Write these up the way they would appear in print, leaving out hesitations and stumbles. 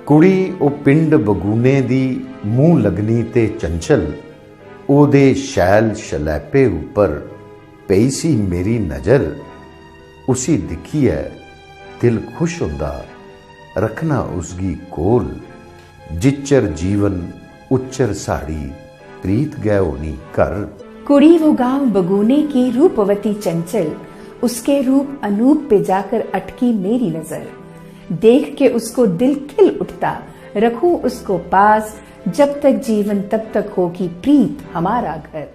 ਕੁੜੀ ਉਹ ਪਿੰਡ ਬਗੂਨੇ ਦੀ ਮੂੰਹ ਲਗਨੀ ਤੇ ਚੰਚਲ, ਉਹਦੇ ਸ਼ੈਲ ਸ਼ਲੈਪੇ ਉੱਪਰ ਪਈ ਸੀ ਮੇਰੀ ਨਜ਼ਰ। ਉਸੀ ਦਿਖੀ ਹੈ ਦਿਲ खुश ਹੁੰਦਾ, रखना उसकी कोल। जिच्चर जीवन उच्चर साड़ी, प्रीत गए होनी घर। कुड़ी वो गांव बगूने की रूपवती चंचल, उसके रूप अनूप पे जाकर अटकी मेरी नजर। देख के उसको दिल खिल उठता, रखूं उसको पास, जब तक जीवन तब तक होगी प्रीत हमारा घर।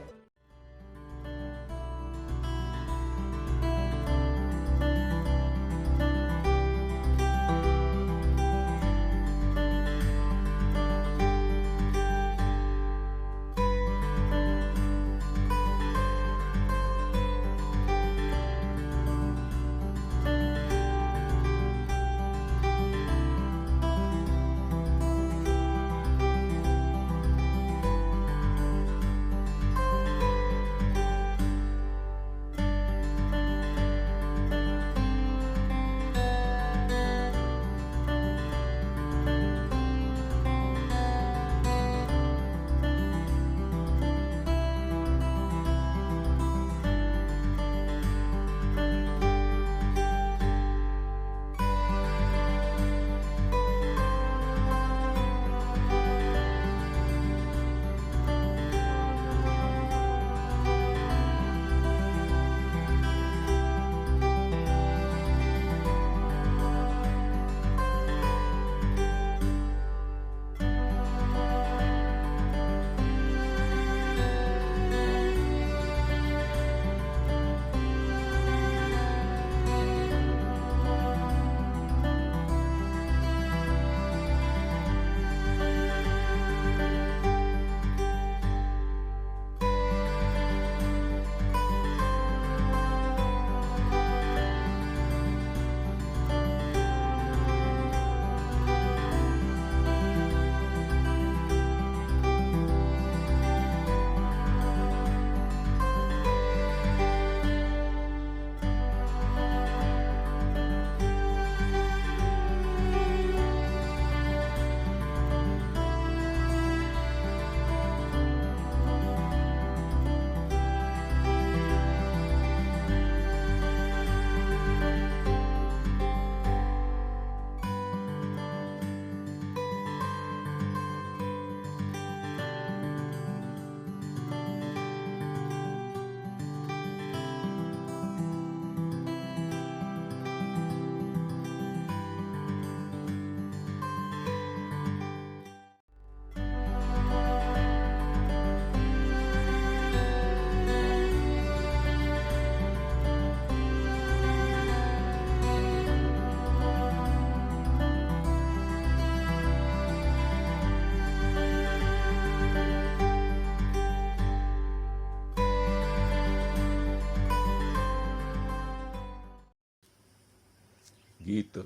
गीत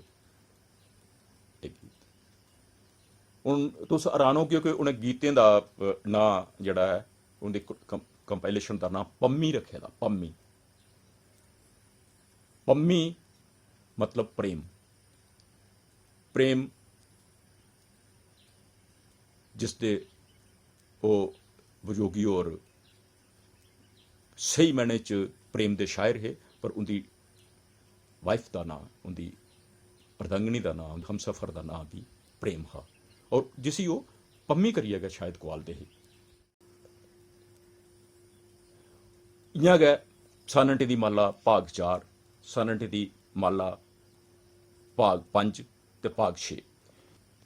एक गीत ਹੁਣ ਤੁਸੀਂ ਹੈਰਾਨ ਹੋ ਕਿਉਂਕਿ ਉਹਨੇ ਗੀਤਾਂ ਦਾ ਨਾਂ ਜਿਹੜਾ ਹੈ ਉਹਦੀ ਕੰਪਾਈਲੇਸ਼ਨ ਦਾ ਨਾਂ ਪੰਮੀ ਰੱਖਿਆ ਦਾ। ਪੰਮੀ ਪੰਮੀ मतलब प्रेम। प्रेम जिसके वो विजोगी और सही मैने च प्रेम दे शायर है, पर उनकी वाइफ का नाम, उनकी अर्धांगिनी का नाम, हमसफर का नाम भी प्रेम हा, और जिसी वो पम्मी करिएगा शायद कवाल दे ही इं गै सानटे की माला भाग 4, सानटे की माला भाग 5 ते भाग 6।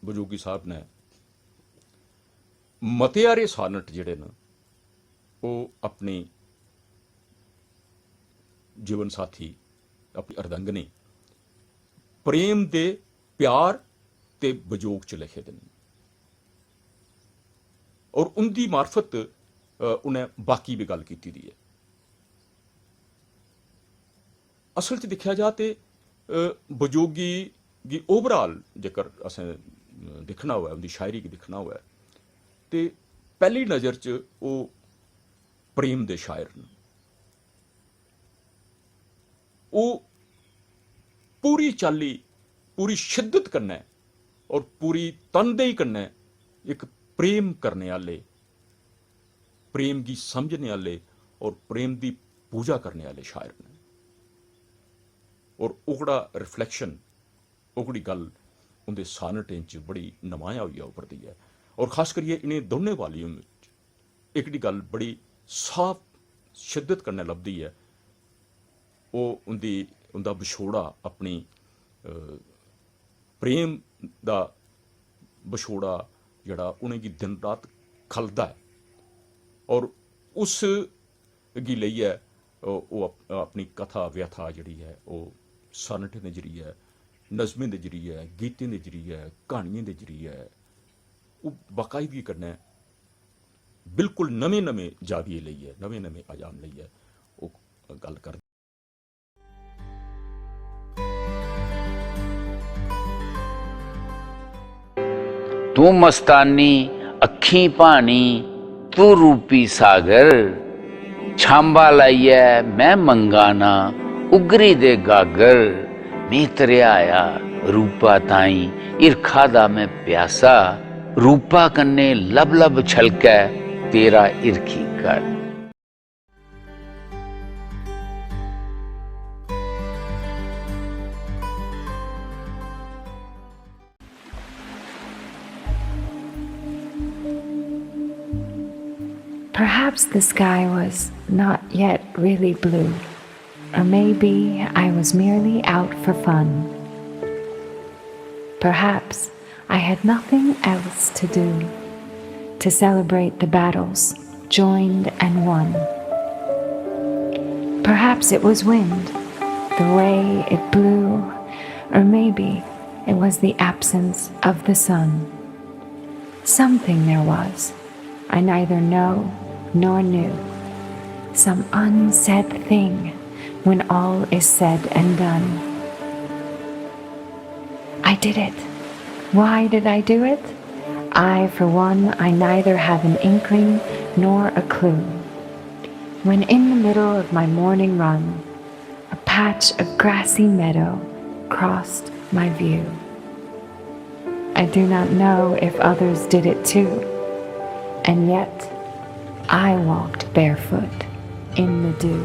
बजोगी साहब ने मतियारे सानट जिहड़े न वो अपनी जीवन साथी, अपनी अर्धांगिनी प्रेम दे प्यार ते बजोग च लिखे दे, और उनकी मार्फत उन्हें बाकी भी गल की दी है। असल च देखा जा तो बजोगी की ओवरऑल जेकर असें दिखना हुआ, उनकी शायरी की दिखना हुआ तो पहली नज़र च वो प्रेम दे शायर न। वो पूरी चाली पूरी शिद्दत कन्नै और पूरी तनदेही कन्नै एक प्रेम करने आले, प्रेम की समझने आले और प्रेम की पूजा करने आले शायर ने। और ओकड़ा रिफ्लैक्शन, ओकड़ी गल उनके सानटें च बड़ी नमाया हुई उभरती है। और खास करिए इन्हें दोनों वाल्यूम एकड़ी गल बड़ी साफ शिद्दत करने लभदी है, वो उनका विछोड़ा, अपनी प्रेम का विछोड़ा जड़ा उन्हें दिन रात खलदा है। और उस गी लइयै वो अपनी कथा व्यथा जिहड़ी है वो सनट के जरिए, नज़में के जरिए, गीतें के जरिए, कहानियों के जरिए वो बाकायदगी कन्नै बिल्कुल नवें नवें जाविये लइयै, नवें नवें आयाम लइयै वो गल कर। तू मस्तानी अखी पानी, तू रूपी सागर, छांबा लाइयै मैं मंगाना उगरी दे गागर, मैं तरया आया रूपा ताई, इरखा दा मैं प्यासा, रूपा कन्ने लब लब छलकै तेरा इरखी कर। Perhaps the sky was not yet really blue, or maybe I was merely out for fun. Perhaps I had nothing else to do to celebrate the battles joined and won. Perhaps it was wind, the way it blew, or maybe it was the absence of the sun. Something there was, I neither know nor knew, some unsaid thing when all is said and done. I did it. Why did I do it? I, for one, I neither have an inkling nor a clue. When in the middle of my morning run, a patch of grassy meadow crossed my view. I do not know if others did it too, and yet I walked barefoot in the dew.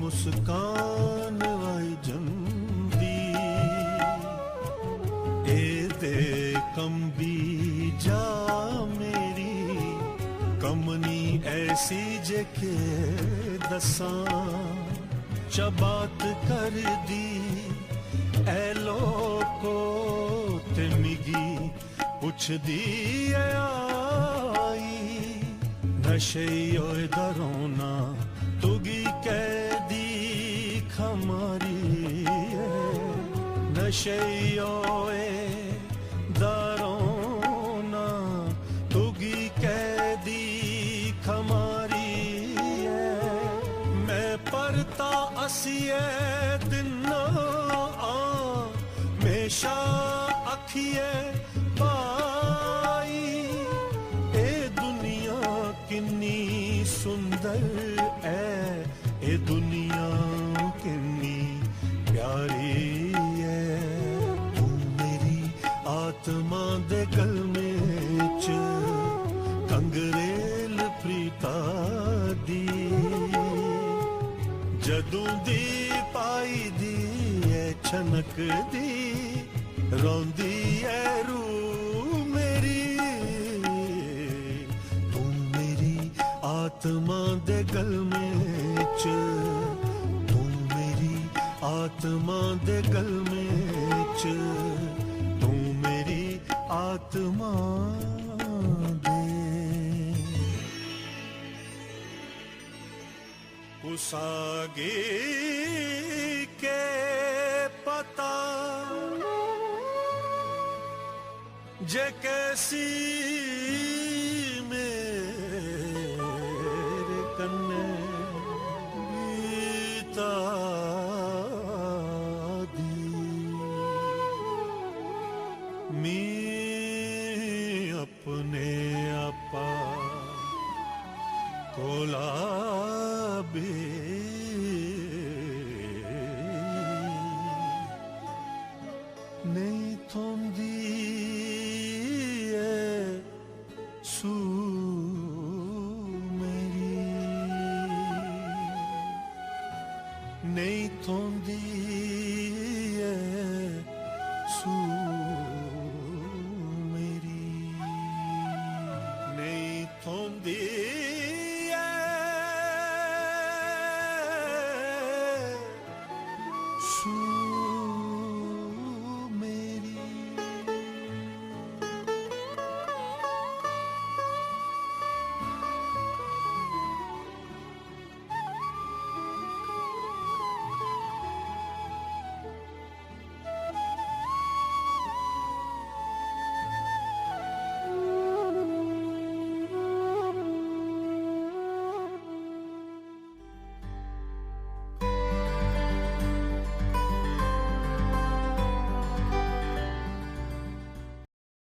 मुस्कान आई जंदी ए दे कंबी जा मेरी कमनी ऐसी जेके दसां चबात कर दी ए लोको ते मिगी पुछ दी आई नशे ओए दरोना तुगी कैदी खमारी नशे ओए दरोना तुगी कैदी खमारी मैं परता असिए दिन मेशा अखिए पाई ए दुनिया किन्नी सुंदर ए दुनिया किन्नी प्यारी है तू मेरी आत्मा दे गल में च कंगरेल प्रीता दी जदू दी पाई दी है छनक दी रोंदी है रू मेरी तू मेरी आत्मा दे गल में च तू मेरी आत्मा दे गल में च तू मेरी आत्मा दे उसागे के पता जे कैसी मेरे कन्ने बीता दी मी अपने आपा कोला भी